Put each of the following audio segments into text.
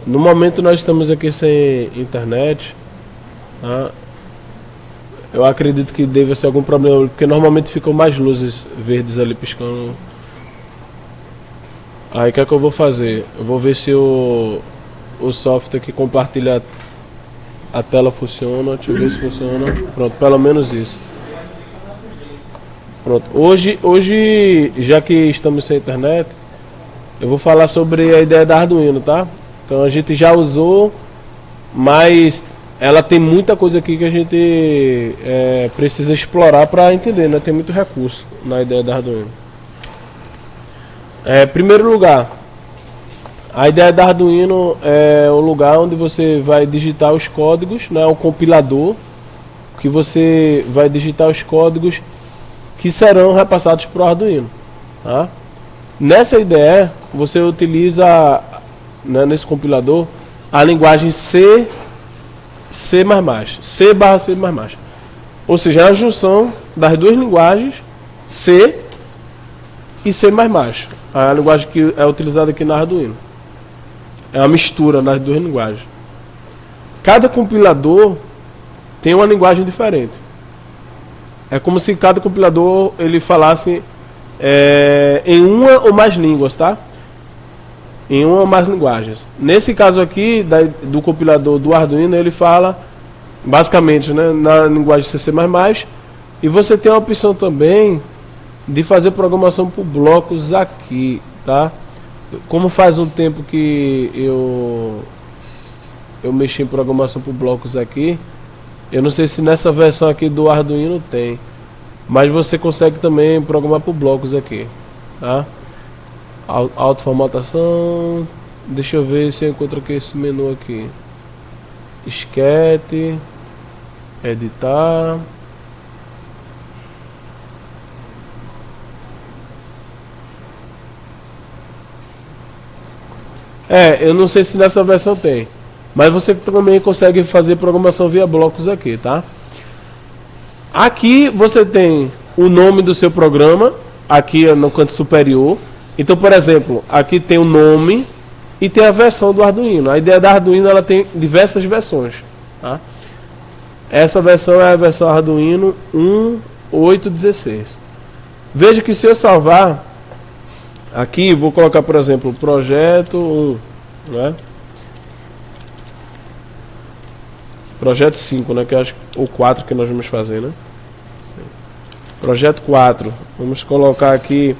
No momento nós estamos aqui sem internet, tá? Eu acredito que deve ser algum problema, porque normalmente ficam mais luzes verdes ali piscando. Aí o que é que eu vou fazer? Eu vou ver se o software que compartilha a tela funciona. Deixa eu ver se funciona. Pronto, pelo menos isso. Pronto. Hoje, já que estamos sem internet, eu vou falar sobre a ideia da Arduino, tá? Então a gente já usou, mas ela tem muita coisa aqui que a gente precisa explorar para entender, né? Tem muito recurso na ideia da Arduino. Primeiro lugar, a ideia da Arduino é o lugar onde você vai digitar os códigos, né? O compilador, que você vai digitar os códigos que serão repassados para o Arduino, tá? Nessa ideia, você utiliza, né, nesse compilador a linguagem C/C++, C/C++. Ou seja, é a junção das duas linguagens C e C++. A linguagem que é utilizada aqui na Arduino. É uma mistura das duas linguagens. Cada compilador tem uma linguagem diferente. É como se cada compilador ele falasse em uma ou mais línguas, tá? Em uma ou mais linguagens. Nesse caso aqui, do compilador do Arduino, ele fala basicamente, né, na linguagem C++, e você tem a opção também de fazer programação por blocos aqui, tá? Como faz um tempo que eu mexi em programação por blocos aqui, eu não sei se nessa versão aqui do Arduino tem, mas você consegue também programar por blocos aqui, tá? Autoformatação. Deixa eu ver se eu encontro aqui esse menu aqui. Sketch, editar. Eu não sei se nessa versão tem, mas você também consegue fazer programação via blocos aqui, tá? Aqui você tem o nome do seu programa, aqui no canto superior. Então, por exemplo, aqui tem o nome e tem a versão do Arduino. A ideia da Arduino, ela tem diversas versões, tá? Essa versão é a versão Arduino 1.8.16. Veja que se eu salvar aqui, vou colocar, por exemplo, projeto 1, né? Projeto 5, né? Que eu acho, ou 4 que nós vamos fazer, né? Projeto 4. Vamos colocar aqui,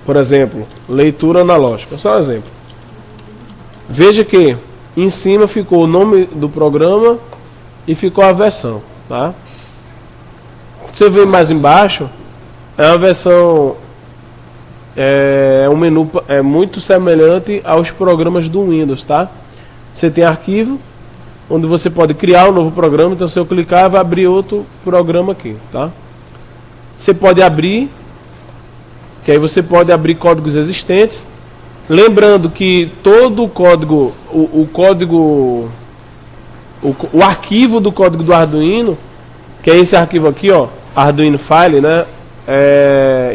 por exemplo, leitura analógica. Só um exemplo. Veja que em cima ficou o nome do programa e ficou a versão, tá? Você vê mais embaixo, é uma versão, um menu muito semelhante aos programas do Windows, tá? Você tem arquivo, onde você pode criar um novo programa. Então, se eu clicar, vai abrir outro programa aqui, tá? Você pode abrir, que aí você pode abrir códigos existentes. Lembrando que todo o código, o arquivo do código do Arduino, que é esse arquivo aqui, ó, Arduino File, né?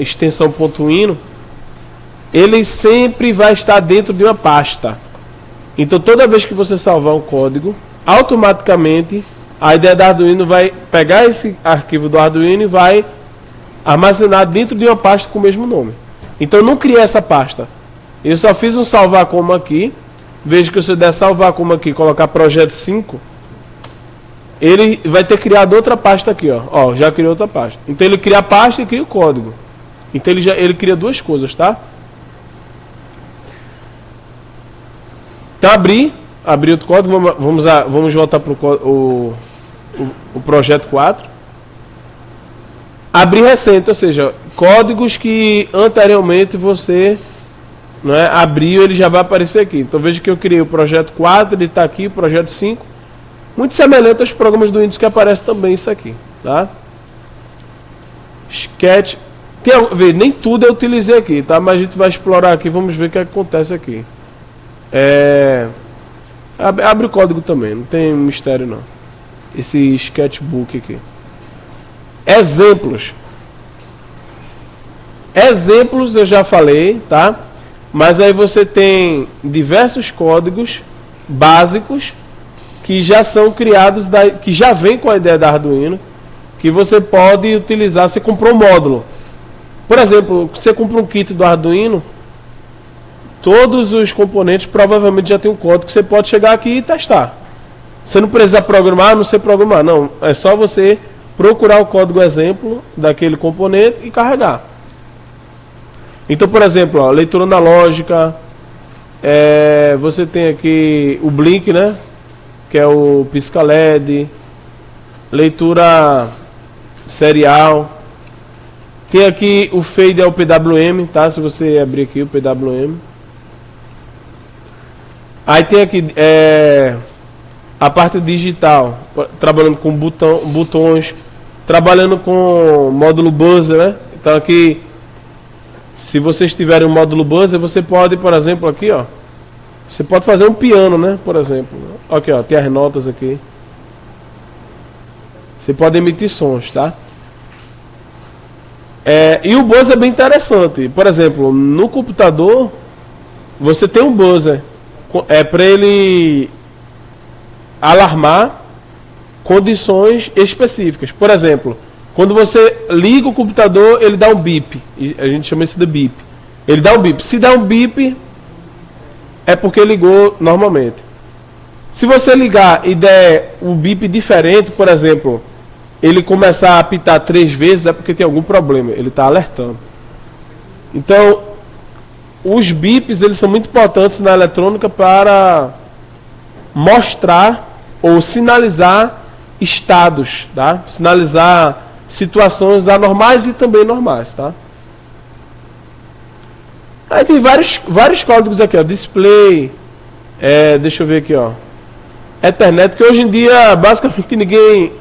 Extensão .ino, ele sempre vai estar dentro de uma pasta. Então, toda vez que você salvar um código, automaticamente a ideia da Arduino vai pegar esse arquivo do Arduino e vai armazenar dentro de uma pasta com o mesmo nome. Então, eu não criei essa pasta. Eu só fiz um salvar como aqui. Veja que se eu der salvar como aqui, colocar projeto 5, ele vai ter criado outra pasta aqui, ó. Já criou outra pasta. Então, ele cria a pasta e cria o código. Então, ele cria duas coisas, tá? Então, abrir outro código. Vamos voltar para o projeto 4. Abrir recente, ou seja, códigos que anteriormente você, né, abriu, ele já vai aparecer aqui. Então, veja que eu criei o projeto 4, ele está aqui, o projeto 5. Muito semelhante aos programas do Windows que aparece também isso aqui, tá? Sketch. Nem tudo eu utilizei aqui, tá? Mas a gente vai explorar aqui, vamos ver o que acontece aqui. Abre o código também, não tem mistério não. Esse sketchbook aqui. Exemplos eu já falei, tá? mas aí você tem diversos códigos básicos que já são criados, que já vem com a ideia da Arduino, que você pode utilizar. Você comprou um módulo. Por exemplo, você compra um kit do Arduino, todos os componentes provavelmente já tem um código que você pode chegar aqui e testar. Você não precisa programar, não sei programar, não. É só você procurar o código exemplo daquele componente e carregar. Então, por exemplo, ó, leitura analógica, você tem aqui o Blink, né? Que é o pisca LED, leitura serial. Tem aqui o fade ao PWM, tá? Se você abrir aqui o PWM. Aí tem aqui a parte digital, trabalhando com botões, trabalhando com módulo buzzer, né? Então aqui, se vocês tiverem um módulo buzzer, você pode, por exemplo, aqui, ó, você pode fazer um piano, né? Por exemplo, aqui, ó, tem as notas aqui. Você pode emitir sons, tá? E o buzzer é bem interessante. Por exemplo, no computador, você tem um buzzer. Para ele alarmar condições específicas. Por exemplo, quando você liga o computador, ele dá um bip. A gente chama isso de bip. Ele dá um bip. Se dá um bip, é porque ligou normalmente. Se você ligar e der um bip diferente, por exemplo, ele começar a apitar 3 vezes, é porque tem algum problema. Ele está alertando. Então, os bips, eles são muito importantes na eletrônica para mostrar ou sinalizar estados, tá? Sinalizar situações anormais e também normais, tá? Aí tem vários códigos aqui, ó, display, deixa eu ver aqui, ó, Ethernet, que hoje em dia basicamente ninguém,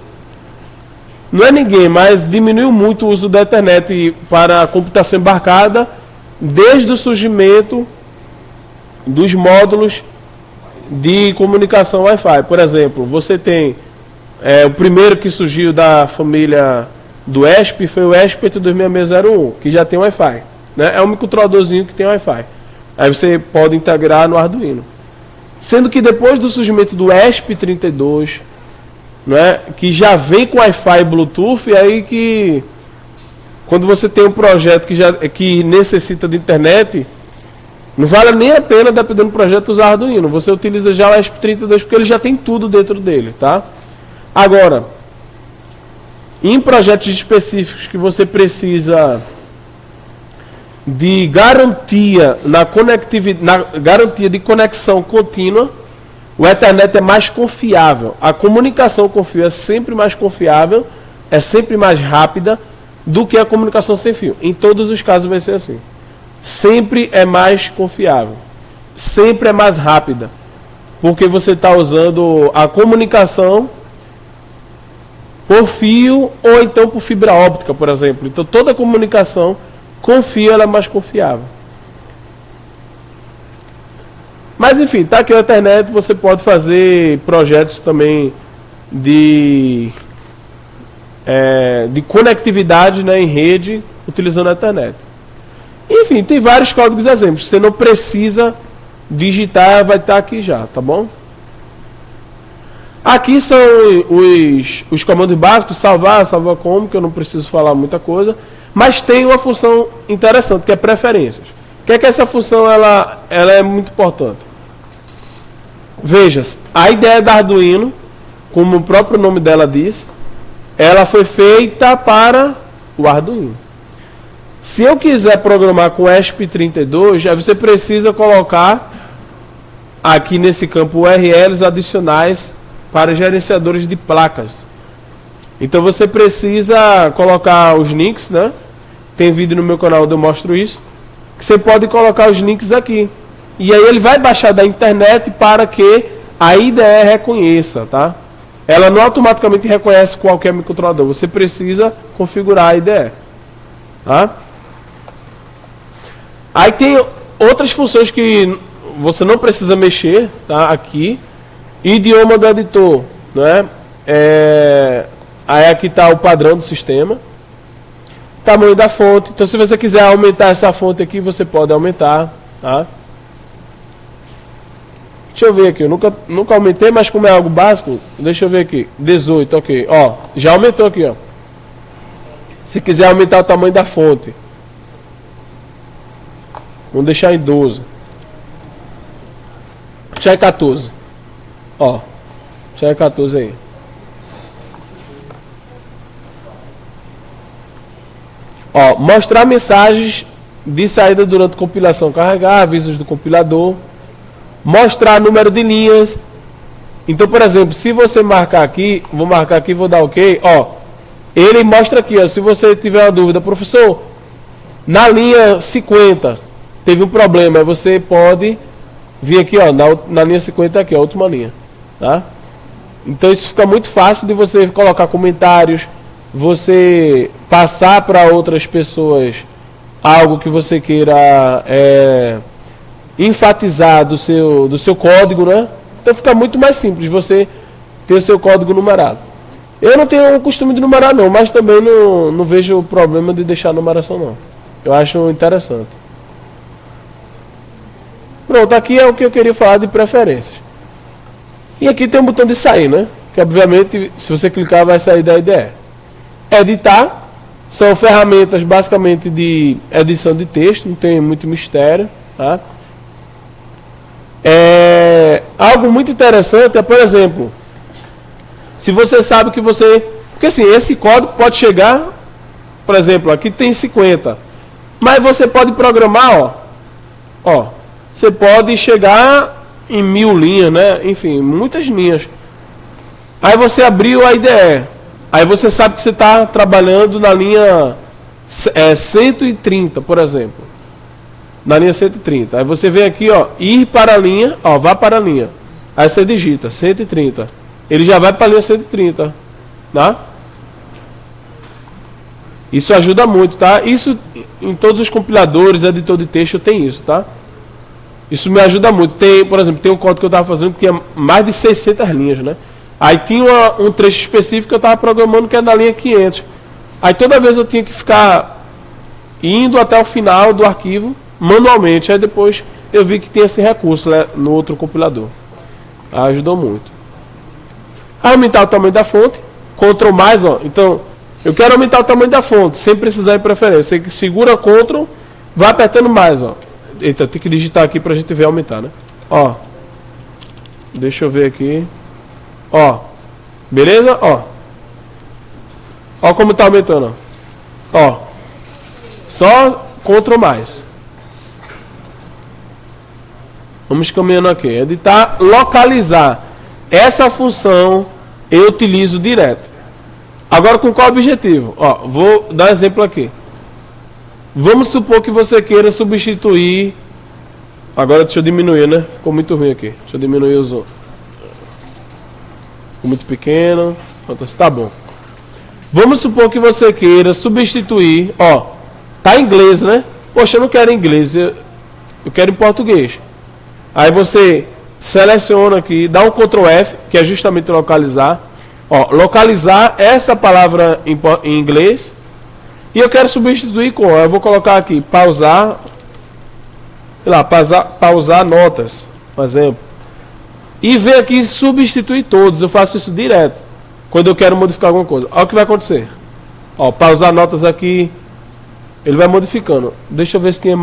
não é ninguém, mas diminuiu muito o uso da Ethernet para a computação embarcada desde o surgimento dos módulos de comunicação Wi-Fi. Por exemplo, você tem o primeiro que surgiu da família do ESP foi o ESP 826601, que já tem Wi-Fi, né? É um microcontroladorzinho que tem Wi-Fi. Aí você pode integrar no Arduino. Sendo que depois do surgimento do ESP32, né, que já vem com Wi-Fi e Bluetooth, e aí que quando você tem um projeto que necessita de internet, não vale nem a pena, dependendo do projeto, usar Arduino. Você utiliza já o ESP32 porque ele já tem tudo dentro dele, tá? Agora, em projetos específicos que você precisa de garantia na garantia de conexão contínua, o Ethernet é mais confiável. A comunicação com fio é sempre mais confiável, é sempre mais rápida do que a comunicação sem fio. Em todos os casos vai ser assim. Sempre é mais confiável, sempre é mais rápida, porque você está usando a comunicação por fio ou então por fibra óptica, por exemplo. Então toda a comunicação com fio ela é mais confiável. Mas enfim, tá aqui a internet, você pode fazer projetos também de conectividade, né, em rede utilizando a internet. Enfim, tem vários códigos exemplos. Você não precisa digitar, vai estar aqui já, tá bom? Aqui são os comandos básicos, salvar como, que eu não preciso falar muita coisa. Mas tem uma função interessante, que é preferências. O que é que essa função ela é muito importante? Veja, a ideia da Arduino, como o próprio nome dela diz, ela foi feita para o Arduino. Se eu quiser programar com ESP32, aí você precisa colocar aqui nesse campo URLs adicionais para gerenciadores de placas. Então você precisa colocar os links, né? Tem vídeo no meu canal onde eu mostro isso. Que você pode colocar os links aqui. E aí ele vai baixar da internet para que a IDE reconheça, tá? Ela não automaticamente reconhece qualquer microcontrolador. Você precisa configurar a IDE, tá? Aí tem outras funções que você não precisa mexer, tá? Aqui. Idioma do editor, né? Aí aqui está o padrão do sistema. Tamanho da fonte. Então se você quiser aumentar essa fonte aqui, você pode aumentar. Tá? Deixa eu ver aqui, eu nunca aumentei, mas como é algo básico, deixa eu ver aqui. 18, ok. Ó, já aumentou aqui, ó. Se quiser aumentar o tamanho da fonte, vamos deixar em 12. Já é 14. Ó, já é 14 aí. Ó, mostrar mensagens de saída durante compilação, carregar avisos do compilador, mostrar número de linhas. Então, por exemplo, se você marcar aqui, vou marcar aqui, vou dar OK, ó, ele mostra aqui, ó, se você tiver uma dúvida, professor, na linha 50 teve um problema, você pode vir aqui, ó, na linha 50 aqui, a última linha, tá? Então isso fica muito fácil de você colocar comentários, você passar para outras pessoas algo que você queira enfatizar do seu código, né? Então fica muito mais simples você ter o seu código numerado. Eu não tenho o costume de numerar não, mas também não vejo o problema de deixar a numeração não. Eu acho interessante. Pronto, aqui é o que eu queria falar de preferências. E aqui tem um botão de sair, né? Que obviamente se você clicar vai sair da IDE. Editar são ferramentas basicamente de edição de texto, não tem muito mistério, tá? Algo muito interessante é, por exemplo, se você sabe que você... Porque assim, esse código pode chegar, por exemplo, aqui tem 50, mas você pode programar, ó, você pode chegar em 1000 linhas, né? Enfim, muitas linhas. Aí você abriu a IDE. Aí você sabe que você está trabalhando na linha 130, por exemplo. Na linha 130. Aí você vem aqui, ó, ir para a linha, ó, vá para a linha. Aí você digita 130. Ele já vai para a linha 130, tá? Isso ajuda muito, tá? Isso em todos os compiladores, editor de texto tem isso, tá? Isso me ajuda muito. Tem, por exemplo, tem um código que eu estava fazendo que tinha mais de 600 linhas, né? Aí tinha um trecho específico que eu estava programando que é na linha 500. Aí toda vez eu tinha que ficar indo até o final do arquivo manualmente. Aí depois eu vi que tinha esse recurso, né, no outro compilador. Ajudou muito. Aumentar o tamanho da fonte. Ctrl mais, ó. Então, eu quero aumentar o tamanho da fonte, sem precisar de preferência. Você segura Ctrl, vai apertando mais, ó. Eita, tem que digitar aqui pra gente ver aumentar, né? Ó. Deixa eu ver aqui. Ó. Beleza? Ó. Ó como tá aumentando, ó. Só Ctrl mais. Vamos caminhando aqui. Editar, localizar. Essa função eu utilizo direto. Agora com qual objetivo? Ó, vou dar um exemplo aqui. Vamos supor que você queira substituir. Agora deixa eu diminuir, né? Ficou muito ruim aqui. Deixa eu diminuir os outros. Ficou muito pequeno. Tá bom. Vamos supor que você queira substituir. Ó, tá em inglês, né? Poxa, eu não quero em inglês. Eu quero em português. Aí você seleciona aqui, dá um Ctrl F, que é justamente localizar. Ó, localizar essa palavra em inglês. E eu quero substituir com, eu vou colocar aqui, pausar, sei lá, pausar notas, por exemplo. E ver aqui substituir todos, eu faço isso direto, quando eu quero modificar alguma coisa. Olha o que vai acontecer. Ó, pausar notas aqui, ele vai modificando. Deixa eu ver se tem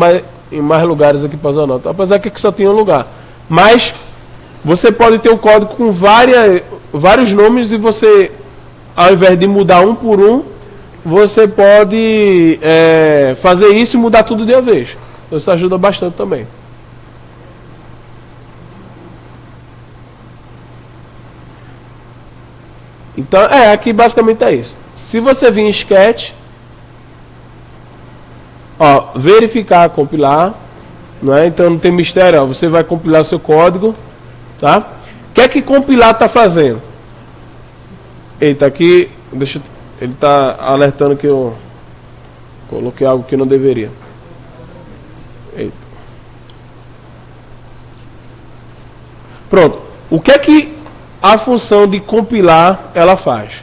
em mais lugares aqui pausar notas. Apesar que aqui só tem um lugar. Mas, você pode ter um código com vários nomes e você, ao invés de mudar um por um, você pode fazer isso e mudar tudo de uma vez. Isso ajuda bastante também. Então, aqui basicamente é isso. Se você vir em Sketch, ó, verificar, compilar, não é? Então não tem mistério, ó, você vai compilar seu código, tá? O que é que compilar está fazendo? Eita, aqui, ele está alertando que eu coloquei algo que não deveria. Eita. Pronto. O que é que a função de compilar ela faz?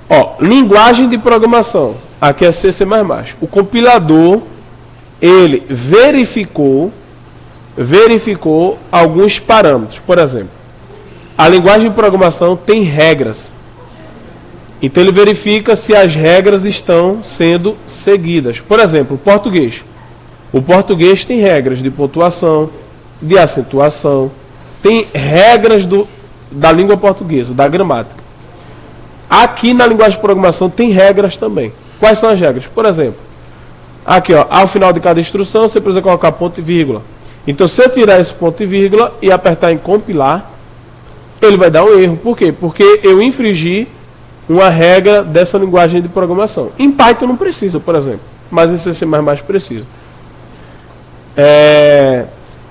Ó, linguagem de programação. Aqui é C++. O compilador, ele verificou alguns parâmetros. Por exemplo, a linguagem de programação tem regras. Então ele verifica se as regras estão sendo seguidas. Por exemplo, o português. O português tem regras de pontuação, de acentuação, tem regras da língua portuguesa, da gramática. Aqui na linguagem de programação tem regras também. Quais são as regras? Por exemplo, aqui ó, ao final de cada instrução você precisa colocar ponto e vírgula. Então se eu tirar esse ponto e vírgula e apertar em compilar, ele vai dar um erro. Por quê? Porque eu infringi uma regra dessa linguagem de programação. Em Python não precisa, por exemplo, mas em C++ precisa.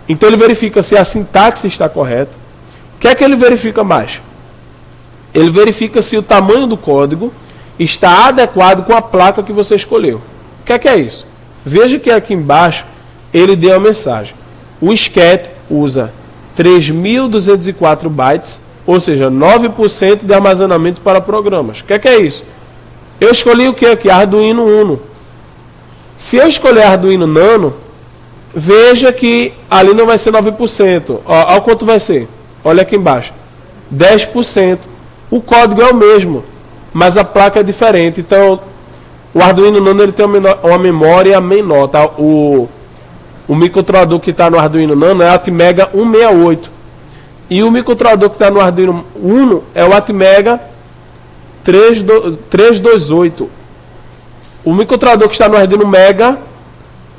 Então ele verifica se a sintaxe está correta. O que é que ele verifica mais? Ele verifica se o tamanho do código está adequado com a placa que você escolheu. O que é isso? Veja que aqui embaixo ele deu a mensagem. O SCAT usa 3.204 bytes, ou seja, 9% de armazenamento para programas. O que é isso? Eu escolhi o que aqui? Arduino Uno. Se eu escolher Arduino Nano, veja que ali não vai ser 9%. Olha quanto vai ser. Olha aqui embaixo. 10%. O código é o mesmo, mas a placa é diferente. Então, o Arduino Nano ele tem uma memória menor. Tá? O microcontrolador que está no Arduino Nano é a Atmega 168. E o microcontrolador que está no Arduino Uno é o Atmega 328. O microcontrolador que está no Arduino Mega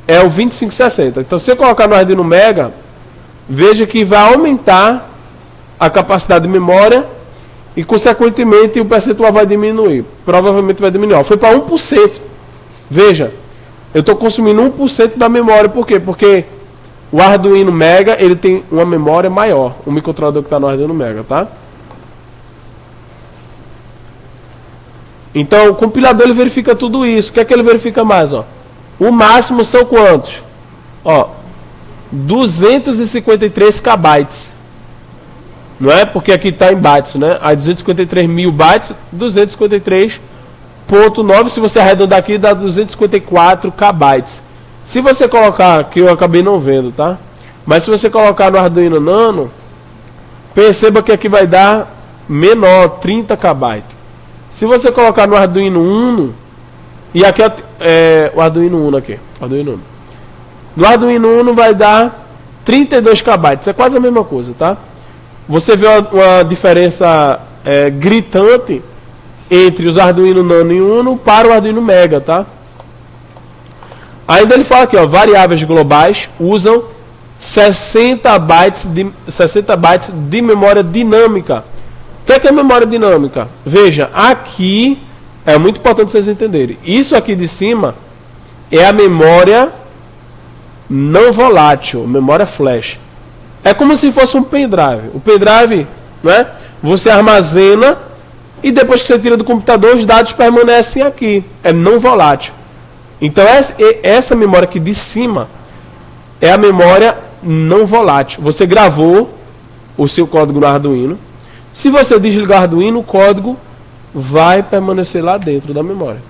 é o 2560. Então, se eu colocar no Arduino Mega, veja que vai aumentar a capacidade de memória e, consequentemente, o percentual vai diminuir. Provavelmente vai diminuir. Foi para 1%. Veja, eu estou consumindo 1% da memória. Por quê? Porque o Arduino Mega ele tem uma memória maior. O microcontrolador que está no Arduino Mega, tá? Então, o compilador ele verifica tudo isso. O que é que ele verifica mais? Ó? O máximo são quantos? Ó, 253 kbytes. Não é? Porque aqui está em bytes, né? Aí 253 mil bytes, 253.9. Se você arredondar aqui, dá 254 kbytes. Se você colocar, que eu acabei não vendo, tá? Mas se você colocar no Arduino Nano, perceba que aqui vai dar menor, 30 kbytes. Se você colocar no Arduino Uno, e aqui é o Arduino Uno aqui, Arduino Uno. No Arduino Uno vai dar 32 kbytes, é quase a mesma coisa, tá? Você vê uma diferença gritante entre os Arduino Nano e Uno para o Arduino Mega, tá? Ainda ele fala aqui, ó, variáveis globais usam 60 bytes de memória dinâmica. O que é memória dinâmica? Veja, aqui é muito importante vocês entenderem. Isso aqui de cima é a memória não volátil, memória flash. É como se fosse um pendrive. O pendrive, né, você armazena e depois que você tira do computador, os dados permanecem aqui. É não volátil. Então essa memória aqui de cima é a memória não volátil. Você gravou o seu código no Arduino. Se você desligar o Arduino, o código vai permanecer lá dentro da memória.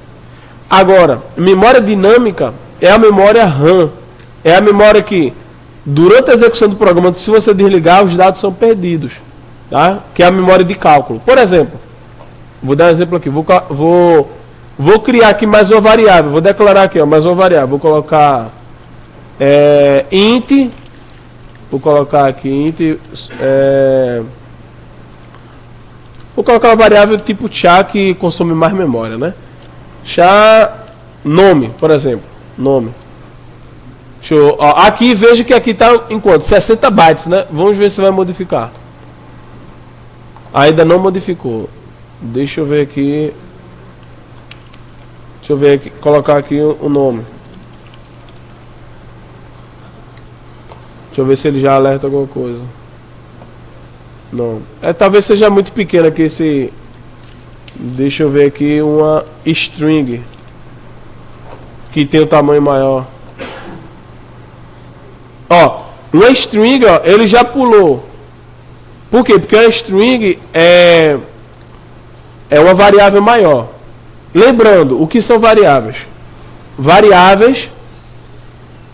Agora, memória dinâmica é a memória RAM. É a memória que, durante a execução do programa, se você desligar, os dados são perdidos. Tá? Que é a memória de cálculo. Por exemplo, vou dar um exemplo aqui. Vou criar aqui mais uma variável. Vou declarar aqui, ó, mais uma variável. Vou colocar int. Vou colocar aqui int. Vou colocar uma variável tipo char que consome mais memória, né? Char nome, por exemplo. Nome. Aqui veja que aqui está em quanto? 60 bytes, né? Vamos ver se vai modificar. Ainda não modificou. Deixa eu ver aqui. Deixa eu ver aqui, colocar aqui o nome. Deixa eu ver se ele já alerta alguma coisa. Não. Talvez seja muito pequeno aqui esse. Deixa eu ver aqui uma string que tem o tamanho maior. Ó, uma string, ó, ele já pulou. Por quê? Porque a string é uma variável maior. Lembrando, o que são variáveis? Variáveis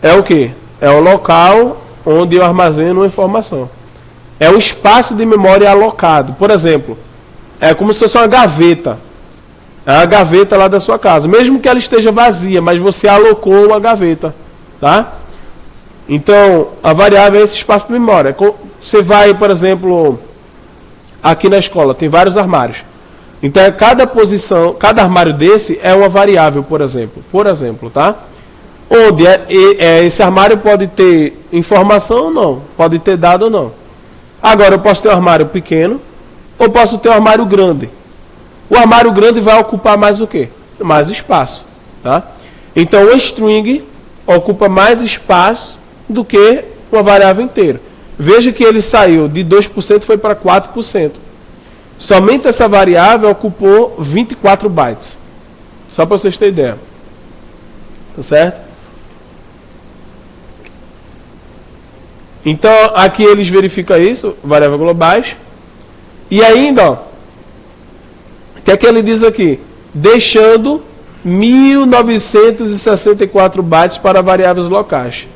é o que? É o local onde eu armazeno uma informação. É um espaço de memória alocado. Por exemplo, é como se fosse uma gaveta. É a gaveta lá da sua casa. Mesmo que ela esteja vazia, mas você alocou uma gaveta. Tá? Então, a variável é esse espaço de memória. Você vai, por exemplo, aqui na escola, tem vários armários. Então, cada posição, cada armário desse é uma variável, por exemplo. Por exemplo, tá? Onde esse armário pode ter informação ou não. Pode ter dado ou não. Agora, eu posso ter um armário pequeno ou posso ter um armário grande. O armário grande vai ocupar mais o quê? Mais espaço. Tá? Então, o string ocupa mais espaço do que uma variável inteira. Veja que ele saiu de 2% e foi para 4%. Somente essa variável ocupou 24 bytes. Só para vocês terem ideia. Tá certo? Então, aqui eles verificam isso, variável globais. E ainda, ó, o que é que ele diz aqui? Deixando 1964 bytes para variáveis locais.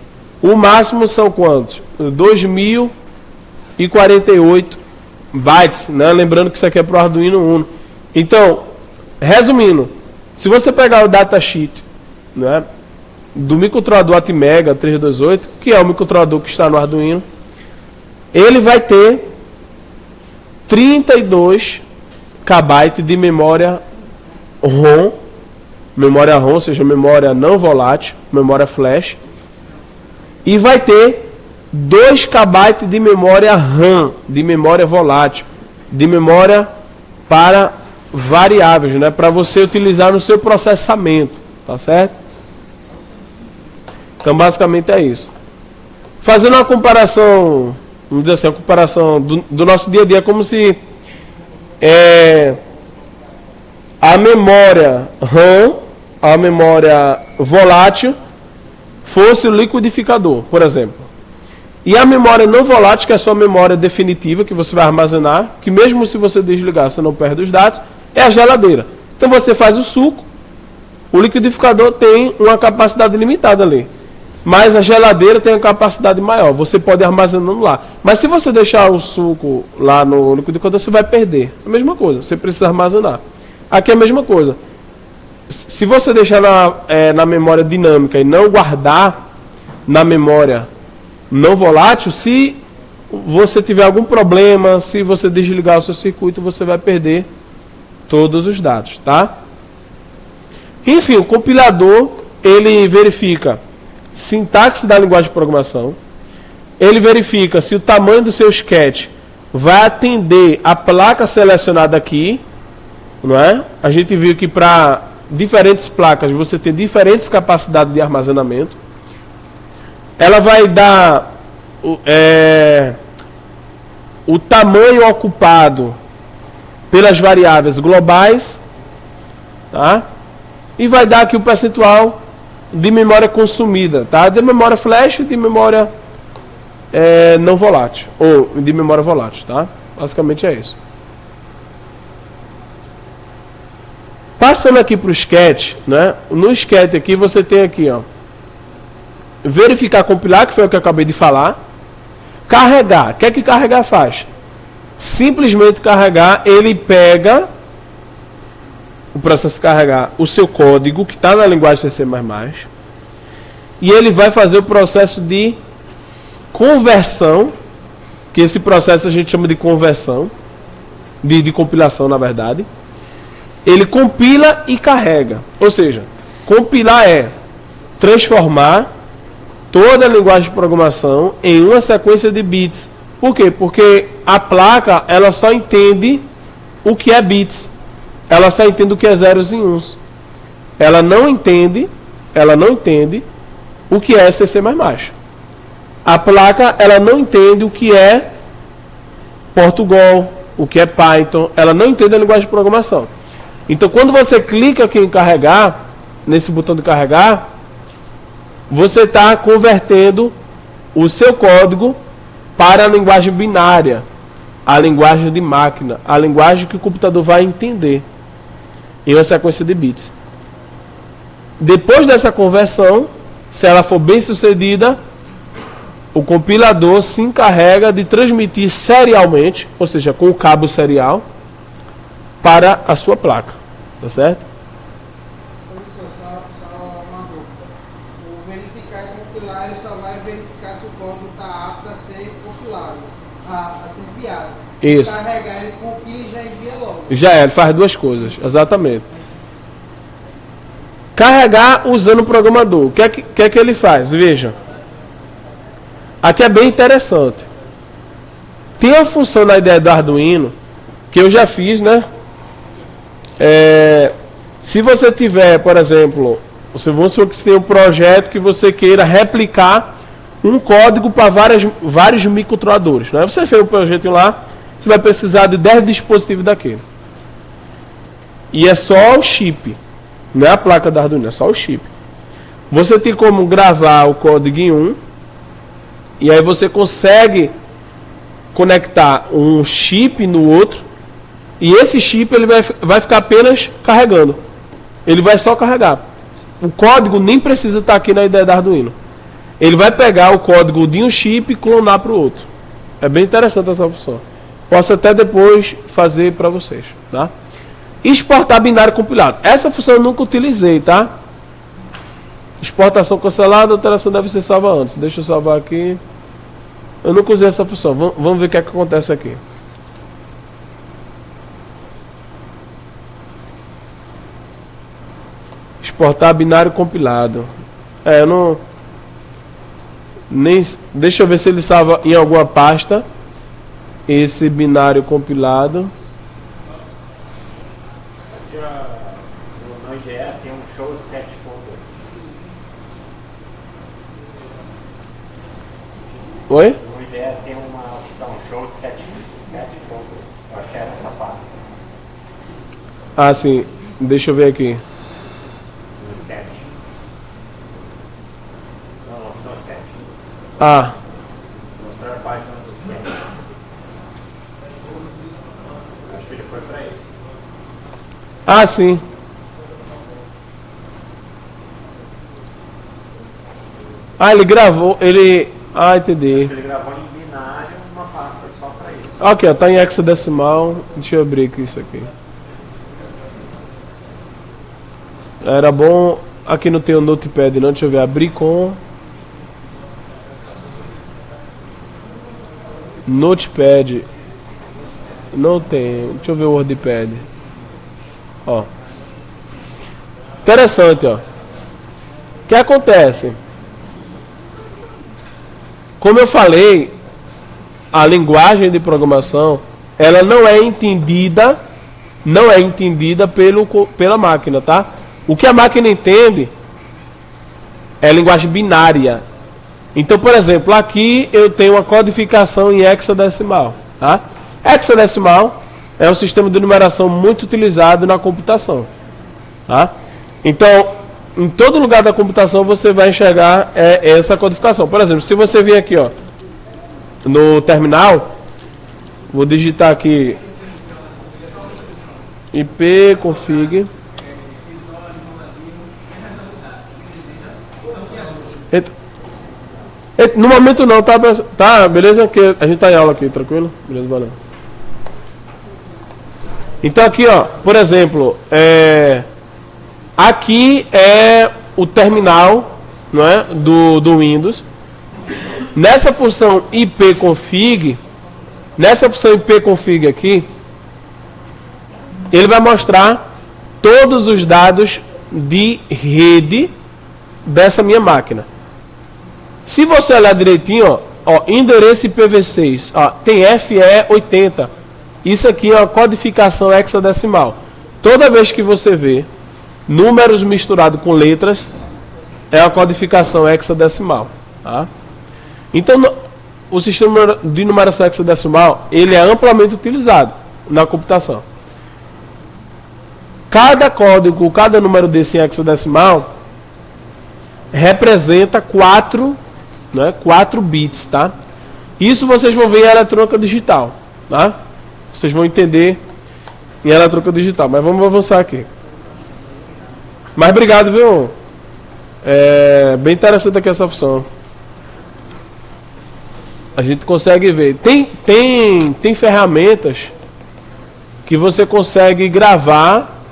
O máximo são quantos? 2048 bytes, né? Lembrando que isso aqui é para o Arduino Uno. Então, resumindo, se você pegar o datasheet, né, do microcontrolador Atmega 328, que é o microcontrolador que está no Arduino, ele vai ter 32 KB de memória ROM, ou seja, memória não volátil, memória flash, e vai ter 2 KB de memória RAM, de memória volátil, de memória para variáveis, né, para você utilizar no seu processamento, tá certo? Então, basicamente é isso. Fazendo uma comparação, vamos dizer assim, a comparação do nosso dia a dia, como se a memória RAM, a memória volátil, fosse o liquidificador, por exemplo. E a memória não volátil, que é a sua memória definitiva, que você vai armazenar, que mesmo se você desligar, você não perde os dados, é a geladeira. Então você faz o suco, o liquidificador tem uma capacidade limitada ali. Mas a geladeira tem uma capacidade maior, você pode ir armazenando lá. Mas se você deixar o suco lá no liquidificador, você vai perder. A mesma coisa, você precisa armazenar. Aqui é a mesma coisa. Se você deixar na memória dinâmica e não guardar na memória não volátil, se você tiver algum problema, se você desligar o seu circuito, você vai perder todos os dados, tá? Enfim, o compilador, ele verifica sintaxe da linguagem de programação, ele verifica se o tamanho do seu sketch vai atender a placa selecionada aqui, não é? A gente viu que para diferentes placas você tem diferentes capacidades de armazenamento. Ela vai dar o tamanho ocupado pelas variáveis globais, tá? E vai dar aqui o percentual de memória consumida, tá? De memória flash e de memória não volátil, ou de memória volátil, tá? Basicamente é isso. Passando aqui para o sketch, né? No sketch aqui você tem aqui, ó, verificar, compilar, que foi o que eu acabei de falar. Carregar, o que é que carregar faz? Simplesmente carregar, ele pega o processo de carregar o seu código que está na linguagem C++, e ele vai fazer o processo de conversão, que esse processo a gente chama de conversão, de compilação, na verdade. Ele compila e carrega, ou seja, compilar é transformar toda a linguagem de programação em uma sequência de bits. Por quê? Porque a placa, ela só entende o que é bits. Ela só entende o que é zeros e uns. Ela não entende o que é C++. A placa, ela não entende o que é Portugal, o que é Python. Ela não entende a linguagem de programação. Então, quando você clica aqui em carregar, nesse botão de carregar, você está convertendo o seu código para a linguagem binária, a linguagem de máquina, a linguagem que o computador vai entender em uma sequência de bits. Depois dessa conversão, Se ela for bem sucedida, o compilador se encarrega de transmitir serialmente, ou seja, com o cabo serial, para a sua placa, tá certo? Só uma dúvida. O verificar e compilar, ele só vai verificar se o código está apto a ser compilado, a ser enviado. Isso. Carregar, ele compila e já envia logo. Já é, ele faz duas coisas, exatamente. Carregar usando o programador. O que é que ele faz? Veja. Aqui é bem interessante. Tem uma função na ideia do Arduino que eu já fiz, né? Se você tiver, por exemplo, vamos supor que você tem um projeto que você queira replicar um código para vários microcontroladores, né? Você fez um projeto lá, você vai precisar de 10 dispositivos daquele. E é só o chip, não é a placa da Arduino, é só o chip. Você tem como gravar o código em um, e aí você consegue conectar um chip no outro, e esse chip ele vai ficar apenas carregando. Ele vai só carregar. O código nem precisa estar aqui na ideia da Arduino. Ele vai pegar o código de um chip e clonar para o outro. É bem interessante essa função. Posso até depois fazer para vocês, tá? Exportar binário compilado. Essa função eu nunca utilizei, tá? Exportação cancelada, a alteração deve ser salva antes. Deixa eu salvar aqui. Eu nunca usei essa função. Vamos ver o que é que acontece aqui. Exportar binário compilado. Eu não... Deixa eu ver se ele salva em alguma pasta esse binário compilado. No IGE tem um show sketch folder. Oi? No IDE tem uma opção, show sketch folder. Eu acho que é nessa pasta. Ah, sim. Deixa eu ver aqui. No sketch. Não, opção sketch. Ah. Mostrar a página do sketch. Acho que ele foi para ele. Ah, sim. Ah, ele gravou, Ah, entendi. Ele gravou em binário uma pasta só para ele. Ok, ó, tá em hexadecimal. Deixa eu abrir aqui isso aqui. Era bom... Aqui não tem o Notepad não, deixa eu ver. Abrir com... Notepad. Não tem. Deixa eu ver o WordPad. Ó. Interessante, ó. O que acontece? Como eu falei, a linguagem de programação, ela não é entendida pela máquina, tá? O que a máquina entende é linguagem binária. Então, por exemplo, aqui eu tenho uma codificação em hexadecimal, tá? Hexadecimal é um sistema de numeração muito utilizado na computação, tá? Então, em todo lugar da computação você vai enxergar essa codificação. Por exemplo, se você vir aqui, ó, no terminal, vou digitar aqui ipconfig. No momento não, tá, beleza? Que a gente tá em aula aqui, tranquilo? Beleza, valeu. Então aqui, ó, por exemplo, aqui é o terminal, não é, do Windows. Nessa função ipconfig, aqui, ele vai mostrar todos os dados de rede dessa minha máquina. Se você olhar direitinho, ó, endereço IPv6, ó, tem FE80. Isso aqui é uma codificação hexadecimal. Toda vez que você vê números misturados com letras, é uma codificação hexadecimal, tá? Então, o sistema de numeração hexadecimal, ele é amplamente utilizado na computação. Cada código, cada número desse hexadecimal representa 4 bits, tá? Isso vocês vão ver em eletrônica digital, tá? Vocês vão entender em eletrônica digital, mas vamos avançar aqui. Mas obrigado, viu? É bem interessante aqui essa opção. A gente consegue ver. Tem ferramentas que você consegue gravar,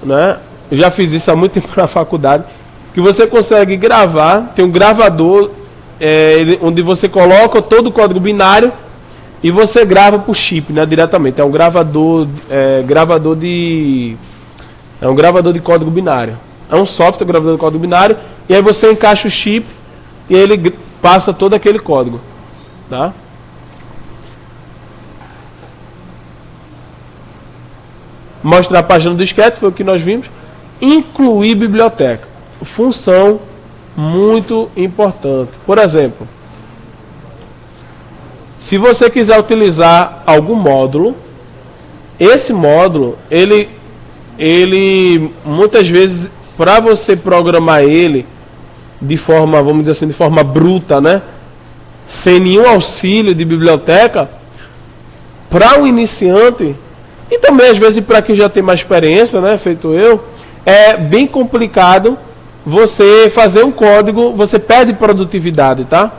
né? Eu já fiz isso há muito tempo na faculdade. Que você consegue gravar, tem um gravador onde você coloca todo o código binário e você grava por chip, né, diretamente. É um gravador, é um gravador de código binário. É um software gravador de código binário e aí você encaixa o chip e ele passa todo aquele código, tá? Mostra a página do disquete, foi o que nós vimos. Incluir biblioteca. Função muito importante. Por exemplo, se você quiser utilizar algum módulo, esse módulo, ele muitas vezes, para você programar ele de forma, vamos dizer assim, de forma bruta, né? Sem nenhum auxílio de biblioteca, para um iniciante, e também às vezes para quem já tem mais experiência, né, feito eu, é bem complicado você fazer um código, você perde produtividade, tá?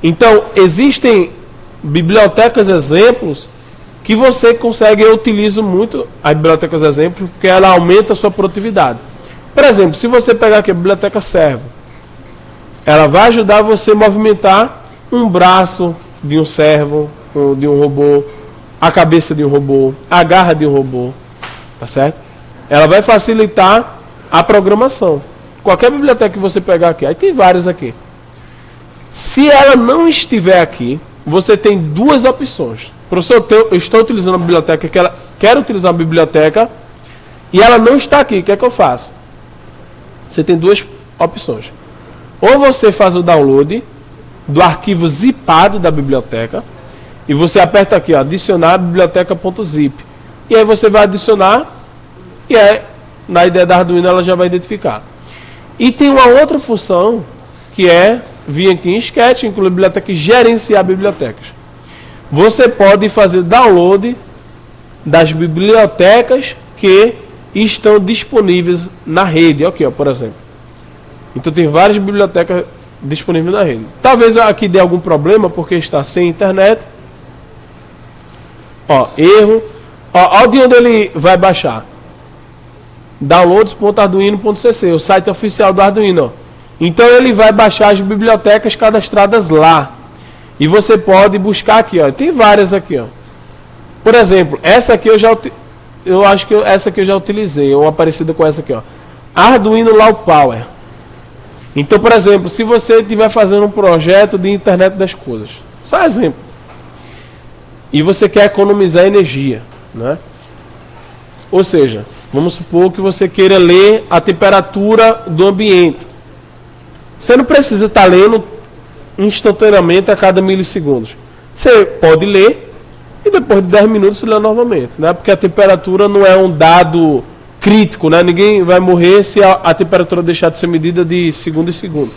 Então, existem bibliotecas exemplos que você consegue, eu utilizo muito as bibliotecas exemplos, porque ela aumenta a sua produtividade. Por exemplo, se você pegar aqui a biblioteca Servo, ela vai ajudar você a movimentar um braço de um servo, de um robô, a cabeça de um robô, a garra de um robô, tá certo? Ela vai facilitar a programação. Qualquer biblioteca que você pegar aqui, aí tem várias aqui. Se ela não estiver aqui, você tem duas opções. Professor, eu estou utilizando a biblioteca, quero utilizar a biblioteca e ela não está aqui, o que é que eu faço? Você tem duas opções. Ou você faz o download do arquivo zipado da biblioteca e você aperta aqui, ó, adicionar biblioteca.zip. E aí você vai adicionar e na ideia da Arduino ela já vai identificar. E tem uma outra função que é vir aqui em Sketch, incluir biblioteca e gerenciar bibliotecas. Você pode fazer download das bibliotecas que estão disponíveis na rede. Aqui, ó, por exemplo. Então tem várias bibliotecas disponíveis na rede. Talvez aqui dê algum problema porque está sem internet. Ó, erro. Ó, de onde ele vai baixar. downloads.arduino.cc, o site oficial do Arduino. Então ele vai baixar as bibliotecas cadastradas lá. E você pode buscar aqui, ó. Tem várias aqui, ó. Por exemplo, essa aqui eu acho que essa aqui eu já utilizei, ou parecida com essa aqui, ó. Arduino Low Power. Então, por exemplo, se você estiver fazendo um projeto de internet das coisas, só exemplo, e você quer economizar energia, né? Ou seja, vamos supor que você queira ler a temperatura do ambiente. Você não precisa estar lendo instantaneamente a cada milissegundos. Você pode ler e depois de 10 minutos você lê novamente, né? Porque a temperatura não é um dado crítico, né? Ninguém vai morrer se a temperatura deixar de ser medida de segundo em segundo.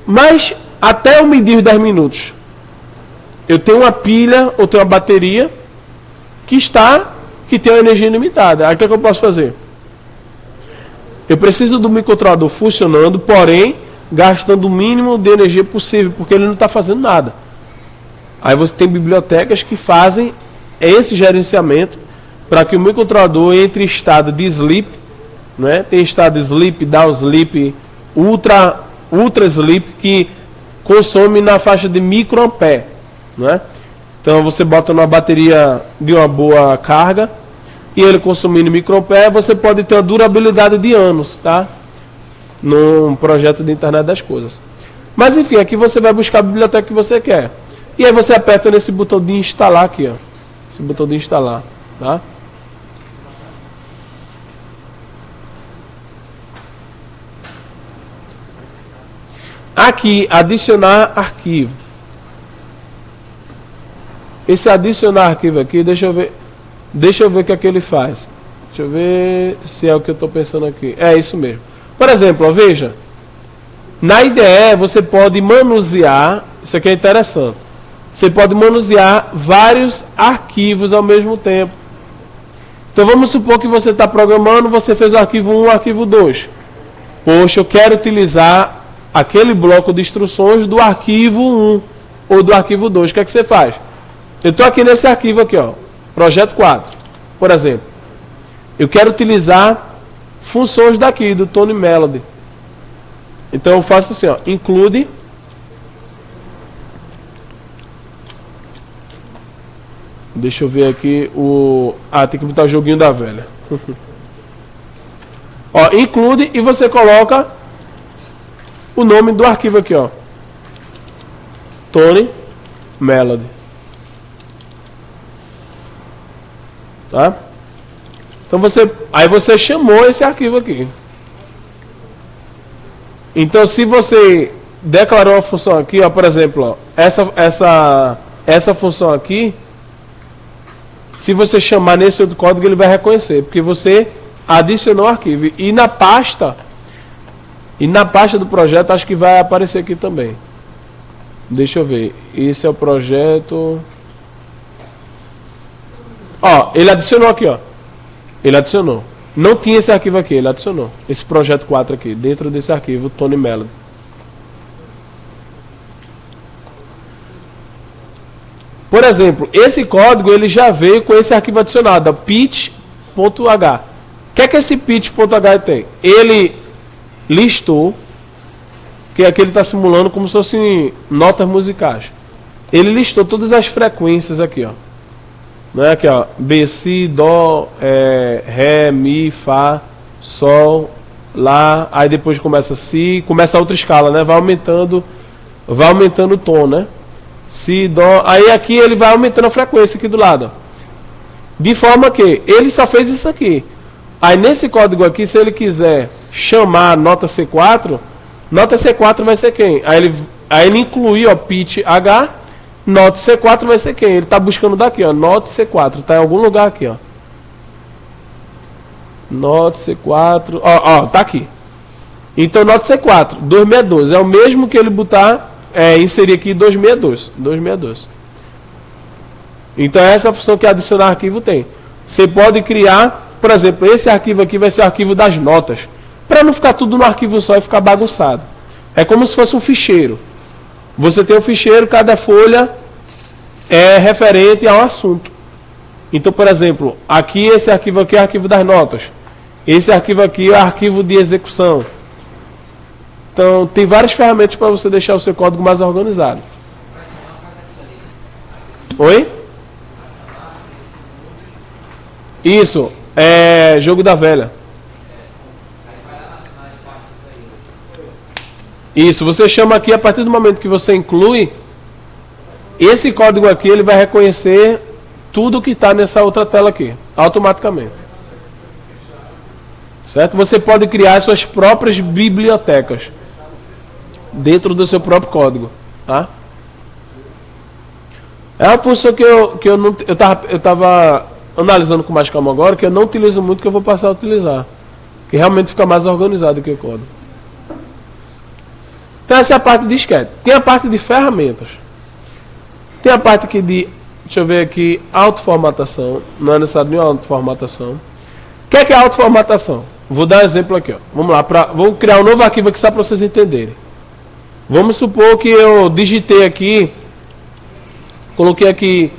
Mas até eu medir os 10 minutos, eu tenho uma pilha ou tenho uma bateria que tem uma energia limitada. Aí o que eu posso fazer? Eu preciso do microcontrolador funcionando, porém gastando o mínimo de energia possível, porque ele não está fazendo nada. Aí você tem bibliotecas que fazem esse gerenciamento para que o microcontrolador entre em estado de sleep, né? Tem estado de sleep, down sleep, ultra sleep, que consome na faixa de microampere, né? Então você bota numa bateria de uma boa carga e ele consumindo microampere, você pode ter uma durabilidade de anos, tá? Num projeto de internet das coisas. Mas enfim, aqui você vai buscar a biblioteca que você quer. E aí você aperta nesse botão de instalar aqui, ó. Esse botão de instalar, tá? Aqui, adicionar arquivo. Esse adicionar arquivo aqui, deixa eu ver o que é que ele faz. Deixa eu ver se é o que eu estou pensando aqui. É isso mesmo. Por exemplo, ó, veja. Na IDE você pode manusear, isso aqui é interessante. Você pode manusear vários arquivos ao mesmo tempo. Então vamos supor que você está programando, você fez o arquivo 1 e o arquivo 2. Poxa, eu quero utilizar aquele bloco de instruções do arquivo 1 ou do arquivo 2. O que é que você faz? Eu estou aqui nesse arquivo aqui, ó, projeto 4, por exemplo. Eu quero utilizar funções daqui, do Tone Melody. Então eu faço assim, ó, include deixa eu ver aqui o... Ah, tem que botar o joguinho da velha. Ó, include e você coloca o nome do arquivo aqui, ó. Tone Melody. Tá? Então aí você chamou esse arquivo aqui. Então se você declarou uma função aqui, ó, por exemplo, ó, essa função aqui, se você chamar nesse outro código, ele vai reconhecer, porque você adicionou o arquivo. E na pasta do projeto, acho que vai aparecer aqui também. Deixa eu ver. Esse é o projeto. Ó, ele adicionou aqui, ó. Ele adicionou. Não tinha esse arquivo aqui, ele adicionou. Esse projeto 4 aqui, dentro desse arquivo, Tone Melody. Por exemplo, esse código ele já veio com esse arquivo adicionado, pitch.h. O que é que esse pitch.h tem? Ele listou, que aqui ele está simulando como se fossem notas musicais. Ele listou todas as frequências aqui, ó. Né? Aqui, ó, B, Si, Dó, Ré, Mi, Fá, Sol, Lá. Aí depois começa Si, começa a outra escala, né? Vai aumentando o tom, né? Si, Dó. Aí aqui ele vai aumentando a frequência aqui do lado, ó. De forma que ele só fez isso aqui. Aí nesse código aqui, se ele quiser chamar a nota C4, nota C4 vai ser quem? Aí ele incluiu, ó, pitch H, nota C4 vai ser quem? Ele está buscando daqui, ó, nota C4, está em algum lugar aqui, ó. Nota C4, ó, tá aqui. Então nota C4, 262, é o mesmo que ele botar, inserir aqui 262. Então essa função que adicionar arquivo tem. Você pode criar, por exemplo, esse arquivo aqui vai ser o arquivo das notas, para não ficar tudo no arquivo só e ficar bagunçado. É como se fosse um ficheiro. Você tem um ficheiro, cada folha é referente a um assunto. Então, por exemplo, aqui esse arquivo aqui é o arquivo das notas. Esse arquivo aqui é o arquivo de execução. Então, tem várias ferramentas para você deixar o seu código mais organizado. Oi? Isso, é jogo da velha. Isso, você chama aqui, a partir do momento que você inclui, esse código aqui, ele vai reconhecer tudo que está nessa outra tela aqui, automaticamente. Certo? Você pode criar suas próprias bibliotecas dentro do seu próprio código, tá? É uma função que eu estava analisando com mais calma agora, que eu não utilizo muito, que eu vou passar a utilizar, que realmente fica mais organizado que o código. Então essa é a parte de disquete. Tem a parte de ferramentas. Tem a parte aqui de, deixa eu ver aqui, autoformatação. Não é necessário nenhuma autoformatação. O que é autoformatação? Vou dar um exemplo aqui, ó. Vamos lá, vou criar um novo arquivo aqui só para vocês entenderem. Vamos supor que eu digitei aqui, coloquei aqui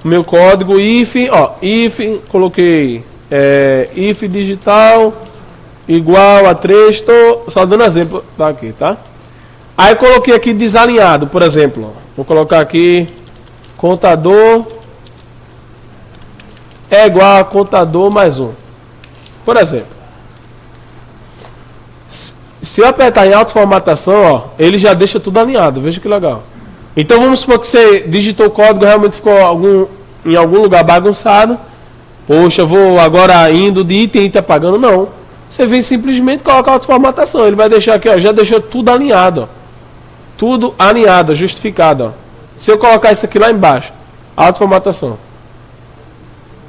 meu código if, ó, if, coloquei if digital igual a 3, estou só dando exemplo, tá aqui, tá? Aí coloquei aqui desalinhado, por exemplo, ó. Vou colocar aqui contador é igual a contador mais 1, por exemplo. Se eu apertar em autoformatação, ó, ele já deixa tudo alinhado, veja que legal. Então vamos supor que você digitou o código, realmente ficou em algum lugar bagunçado. Poxa, eu vou agora indo de item a item apagando. Não. Você vem simplesmente colocar a autoformatação. Ele vai deixar aqui, ó, já deixou tudo alinhado. Ó. Tudo alinhado, justificado. Ó. Se eu colocar isso aqui lá embaixo, autoformatação.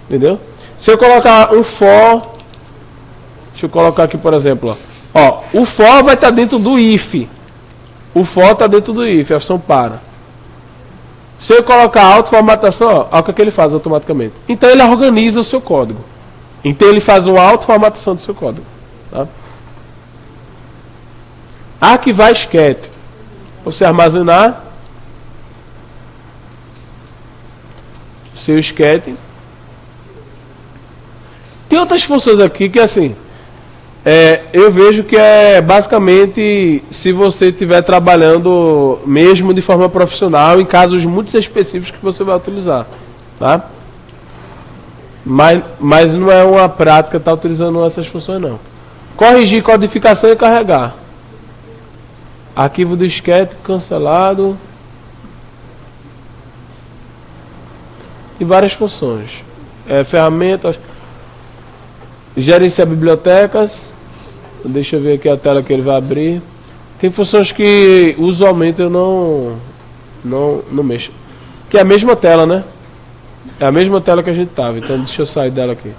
Entendeu? Se eu colocar um for, deixa eu colocar aqui, por exemplo, ó, o for vai estar dentro do if. O for está dentro do if, a opção para. Se eu colocar autoformatação, ó, o que ele faz automaticamente? Então ele organiza o seu código. Então ele faz uma autoformatação do seu código. Tá? Arquivar SCAT. Você armazenar seu SCAT. Tem outras funções aqui que assim, eu vejo que é basicamente se você estiver trabalhando mesmo de forma profissional em casos muito específicos que você vai utilizar, tá? Mas não é uma prática estar utilizando essas funções não. Corrigir codificação e carregar. Arquivo do SCAT cancelado. E várias funções. Ferramentas. Gerenciar bibliotecas. Deixa eu ver aqui a tela que ele vai abrir. Tem funções que usualmente eu não mexo. Que é a mesma tela, né? É a mesma tela que a gente estava. Então deixa eu sair dela aqui.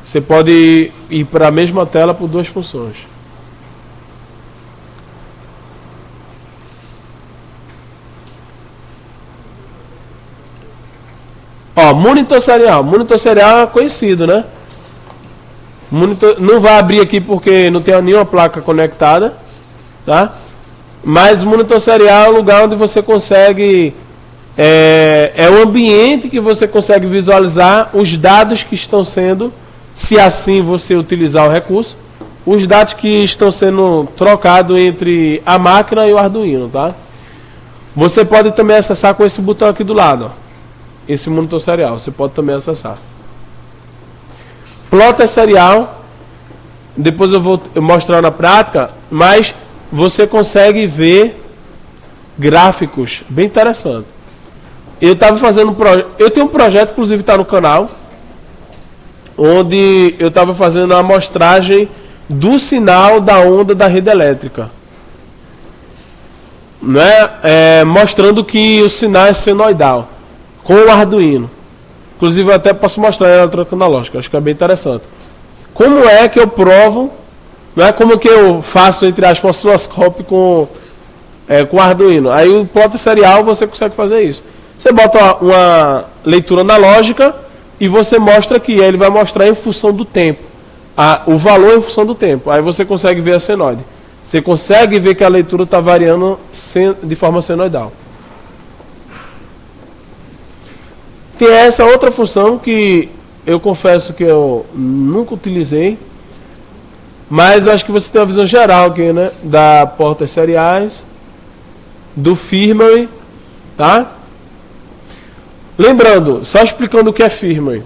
Você pode ir para a mesma tela por duas funções. Ó, monitor serial. Monitor serial é conhecido, né? Monitor, não vai abrir aqui porque não tem nenhuma placa conectada, tá? Mas monitor serial é um lugar onde você consegue... É o ambiente que você consegue visualizar os dados que estão sendo, se assim você utilizar o recurso, os dados que estão sendo trocados entre a máquina e o Arduino, tá? Você pode também acessar com esse botão aqui do lado, ó. Esse monitor serial, você pode também acessar. Plotter serial, depois eu vou mostrar na prática, mas você consegue ver gráficos bem interessantes. Eu estava fazendo eu tenho um projeto, inclusive está no canal, onde eu estava fazendo a amostragem do sinal da onda da rede elétrica, né? Mostrando que o sinal é senoidal com o Arduino. Inclusive eu até posso mostrar a eletrônica analógica, acho que é bem interessante. Como é que eu provo, não é como que eu faço entre aspas um osciloscópio com Arduino. Aí o plotter serial você consegue fazer isso. Você bota uma leitura analógica e você mostra que ele vai mostrar em função do tempo. O valor em função do tempo. Aí você consegue ver a senoide. Você consegue ver que a leitura está variando de forma senoidal. Tem essa outra função que eu confesso que eu nunca utilizei. Mas eu acho que você tem uma visão geral aqui, né? Da portas seriais, do firmware, tá? Lembrando, só explicando o que é firmware.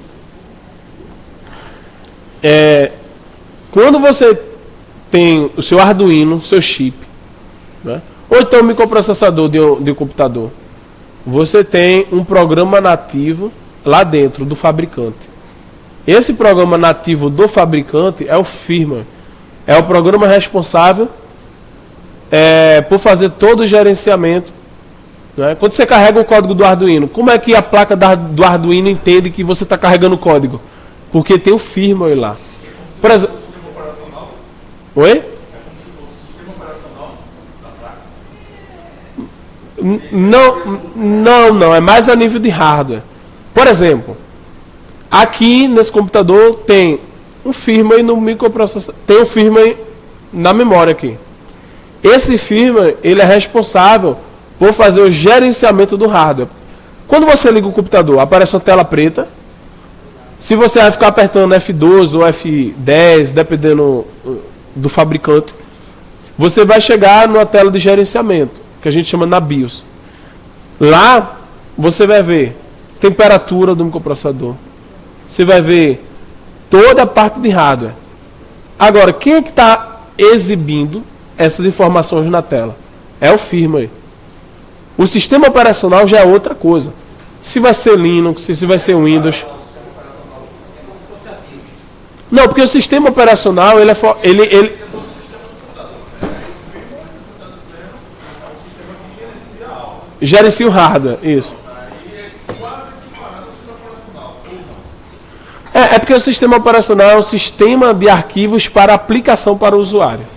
Quando você tem o seu Arduino, seu chip, né? Ou então um microprocessador de um computador, você tem um programa nativo lá dentro do fabricante. Esse programa nativo do fabricante é o firmware. É o programa responsável por fazer todo o gerenciamento. Quando você carrega o código do Arduino, como é que a placa do Arduino entende que você está carregando o código? Porque tem o firmware lá. Por exemplo, oi? Não, é mais a nível de hardware. Por exemplo, aqui nesse computador tem um firmware no microprocessador, tem um firmware na memória aqui. Esse firmware, ele é responsável por fazer o gerenciamento do hardware. Quando você liga o computador, aparece uma tela preta. Se você vai ficar apertando F12 ou F10, dependendo do fabricante, você vai chegar numa tela de gerenciamento, que a gente chama na BIOS. Lá, você vai ver temperatura do microprocessador. Você vai ver toda a parte de hardware. Agora, quem é que está exibindo essas informações na tela? É o firmware. O sistema operacional já é outra coisa. Se vai ser Linux, se vai ser Windows. Não, porque o sistema operacional ele gerencia o hardware, isso. É porque o sistema operacional é um sistema de arquivos para aplicação para o usuário.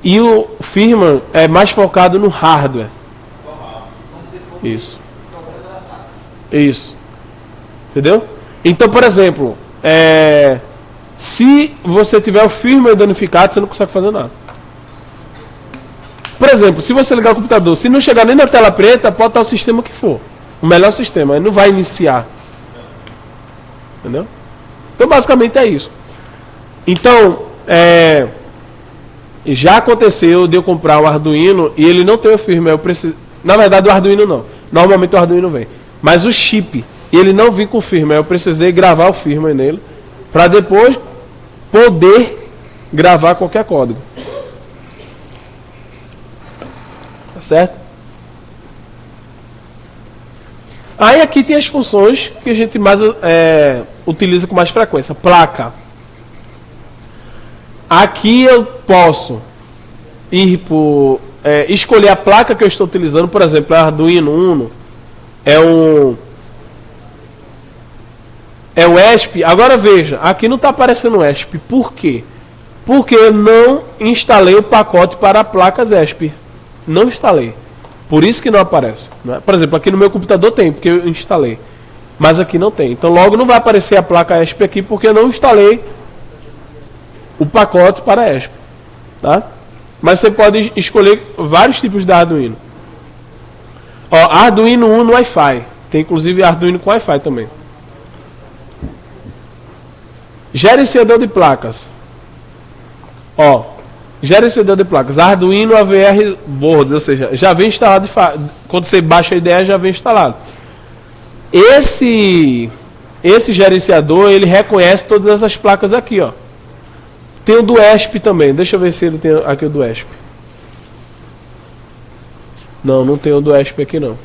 E o firmware é mais focado no hardware. Isso. Entendeu? Então, por exemplo, se você tiver o firmware danificado, você não consegue fazer nada. Por exemplo, se você ligar o computador, se não chegar nem na tela preta, pode estar o sistema que for. O melhor sistema, ele não vai iniciar. Entendeu? Então basicamente é isso. Então, já aconteceu de eu comprar um Arduino e ele não tem o firmware. Eu preciso... Na verdade o Arduino não. Normalmente o Arduino vem. Mas o chip, ele não vem com firmware. Eu precisei gravar o firmware nele para depois poder gravar qualquer código. Tá certo? Aí aqui tem as funções que a gente mais utiliza com mais frequência. Placa. Aqui eu posso ir por escolher a placa que eu estou utilizando. Por exemplo, a Arduino Uno é um ESP. Agora veja, aqui não está aparecendo o ESP. Por quê? Porque eu não instalei o pacote para placas ESP. Não instalei. Por isso que não aparece. Né? Por exemplo, aqui no meu computador tem, porque eu instalei. Mas aqui não tem. Então logo não vai aparecer a placa ESP aqui, porque eu não instalei o pacote para ESP. Tá? Mas você pode escolher vários tipos de Arduino. Ó, Arduino Uno Wi-Fi. Tem inclusive Arduino com Wi-Fi também. Gerenciador de placas. Ó, gerenciador de placas. Arduino AVR Boards, ou seja, já vem instalado. Quando você baixa a ideia, já vem instalado. Esse gerenciador, ele reconhece todas essas placas aqui, ó. Tem o do ESP também. Deixa eu ver se ele tem aqui o do ESP. Não tem o do ESP aqui não.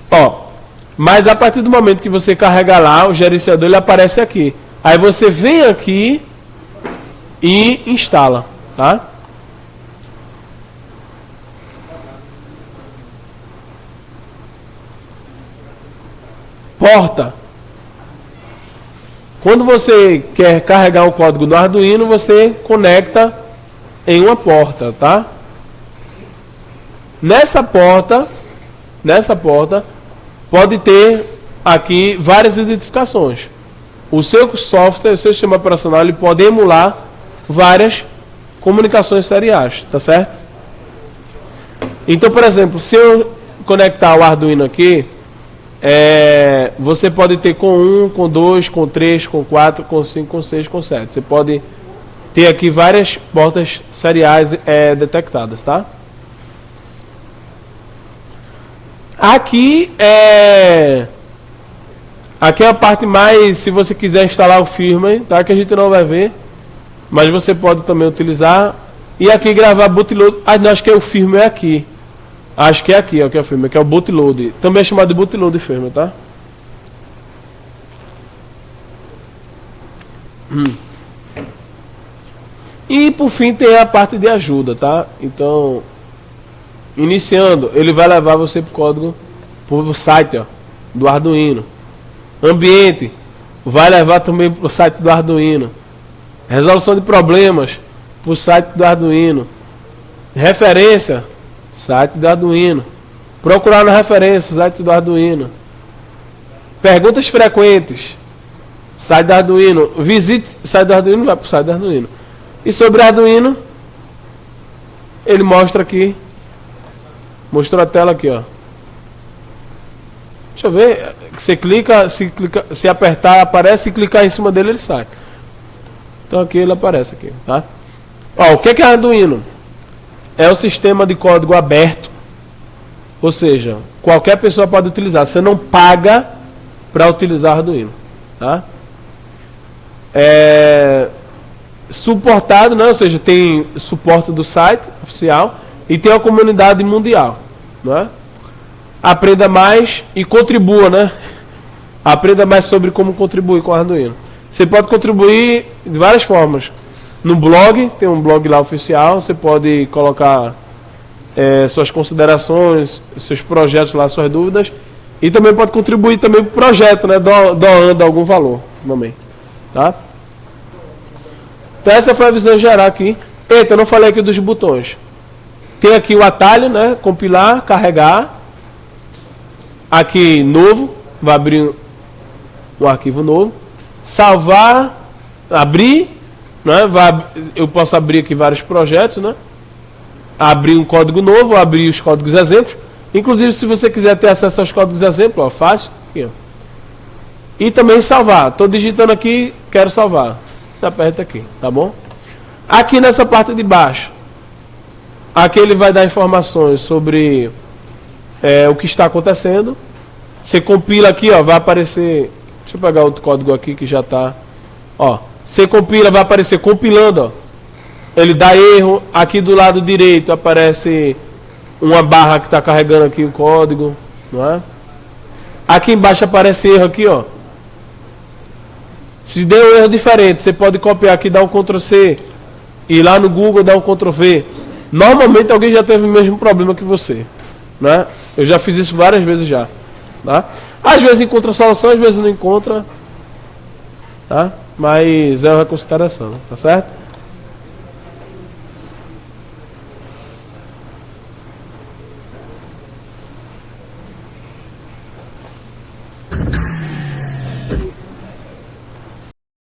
Ó, mas a partir do momento que você carrega lá, o gerenciador ele aparece aqui. Aí você vem aqui e instala, tá? Porta. Quando você quer carregar o código do Arduino, você conecta em uma porta, tá? Nessa porta pode ter aqui várias identificações. O seu software, o seu sistema operacional, ele pode emular várias comunicações seriais, tá certo? Então, por exemplo, se eu conectar o Arduino aqui, você pode ter com 1, com 2, com 3, com 4, com 5, com 6, com 7. Você pode ter aqui várias portas seriais detectadas, tá? Aqui é a parte mais, se você quiser instalar o firmware, tá? Que a gente não vai ver, mas você pode também utilizar. E aqui gravar bootload. Não, acho que é o firmware aqui. Acho que é aqui, ó, que é o firmware, que é o bootload. Também é chamado de bootload firmware, tá? E por fim tem a parte de ajuda, tá? Então, iniciando, ele vai levar você pro código, pro site, ó, do Arduino. Ambiente, vai levar também pro site do Arduino. Resolução de problemas, pro site do Arduino. Referência, site do Arduino. Procurar na referência, site do Arduino. Perguntas frequentes, site do Arduino. Visite site do Arduino, vai pro site do Arduino. E sobre Arduino, ele mostra aqui. Mostrou a tela aqui, ó. Deixa eu ver. Se apertar, aparece, e clicar em cima dele, ele sai. Então aqui ele aparece aqui, tá? Ó, o que é Arduino? É o sistema de código aberto. Ou seja, qualquer pessoa pode utilizar. Você não paga para utilizar Arduino, tá? Suportado, né? Ou seja, tem suporte do site oficial e tem a comunidade mundial, né? Aprenda mais e contribua, né? Aprenda mais sobre como contribuir com o Arduino. Você pode contribuir de várias formas. No blog, tem um blog lá oficial, você pode colocar suas considerações, seus projetos lá, suas dúvidas, e também pode contribuir também para o projeto, né? Doando algum valor também, tá? Então essa foi a visão geral aqui. Eita, eu não falei aqui dos botões. Tem aqui o atalho, né? Compilar, carregar. Aqui novo, vai abrir um arquivo novo. Salvar, abrir, né? Eu posso abrir aqui vários projetos, né? Abrir um código novo, abrir os códigos exemplos. Inclusive, se você quiser ter acesso aos códigos exemplos, ó, faz aqui, ó. E também salvar. Estou digitando aqui, quero salvar. Você aperta aqui, tá bom? Aqui nessa parte de baixo, aqui ele vai dar informações sobre o que está acontecendo. Você compila aqui, ó, vai aparecer. Deixa eu pegar outro código aqui que já está. Ó, você compila, vai aparecer compilando, ó. Ele dá erro. Aqui do lado direito aparece uma barra que está carregando aqui o código, não é? Aqui embaixo aparece erro aqui, ó. Se deu um erro diferente, você pode copiar aqui, dar um Ctrl C, ir lá no Google, dar um Ctrl V. Normalmente alguém já teve o mesmo problema que você, né? Eu já fiz isso várias vezes já, tá? Às vezes encontra solução, às vezes não encontra, tá? Mas é uma reconsideração, tá certo?